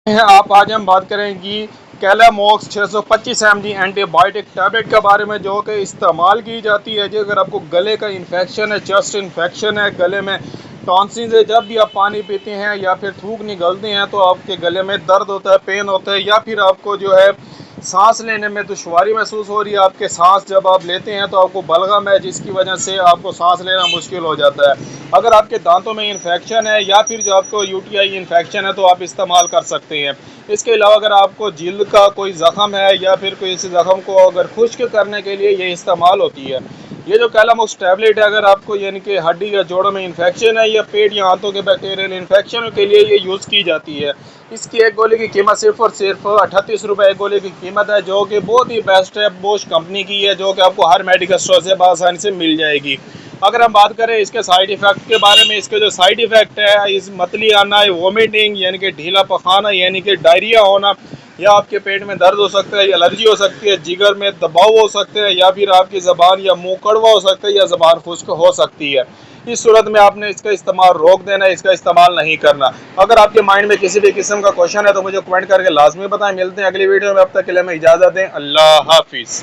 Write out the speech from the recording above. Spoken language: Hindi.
हैं आप आज हम बात करेंगे कैलामॉक्स 625 mg एंटीबायोटिक टैबलेट के बारे में, जो कि इस्तेमाल की जाती है जी अगर आपको गले का इन्फेक्शन है, चेस्ट इन्फेक्शन है, गले में टॉन्सिल है, जब भी आप पानी पीते हैं या फिर थूक निकलते हैं तो आपके गले में दर्द होता है, पेन होता है, या फिर आपको जो है सांस लेने में दुश्वारी महसूस हो रही है। आपके सांस जब आप लेते हैं तो आपको बलगम है, जिसकी वजह से आपको सांस लेना मुश्किल हो जाता है। अगर आपके दांतों में इन्फेक्शन है या फिर जो आपको यूटीआई इन्फेक्शन है तो आप इस्तेमाल कर सकते हैं। इसके अलावा अगर आपको जिल्द का कोई ज़ख़म है या फिर कोई इस ज़ख़म को अगर खुश्क करने के लिए ये इस्तेमाल होती है। ये जो कैलामॉक्स टैबलेट है, अगर आपको यानी कि हड्डी या जोड़ों में इन्फेक्शन है या पेट या आंतों के बैक्टीरियल इन्फेक्शन के लिए ये यूज़ की जाती है। इसकी एक गोली की कीमत सिर्फ और सिर्फ 38 रुपये एक गोली की कीमत है, जो कि बहुत ही बेस्ट है, बोश कंपनी की है, जो कि आपको हर मेडिकल स्टोर से आसानी से मिल जाएगी। अगर हम बात करें इसके साइड इफ़ेक्ट के बारे में, इसके जो साइड इफ़ेक्ट है, इस मतली आना, वोमिटिंग यानी कि ढीला पखाना यानी कि डायरिया होना, या आपके पेट में दर्द हो सकता है, या एलर्जी हो सकती है, जिगर में दबाव हो सकते हैं, या फिर आपकी ज़बान या मुंह कड़वा हो सकता है, या ज़बान खुश्क हो सकती है। इस सूरत में आपने इसका इस्तेमाल रोक देना है, इसका इस्तेमाल नहीं करना। अगर आपके माइंड में किसी भी किस्म का क्वेश्चन है तो मुझे कमेंट करके लाजमी बताएं। मिलते हैं अगली वीडियो में, अब तक के लिए हमें इजाज़त दें। अल्लाह हाफिज़।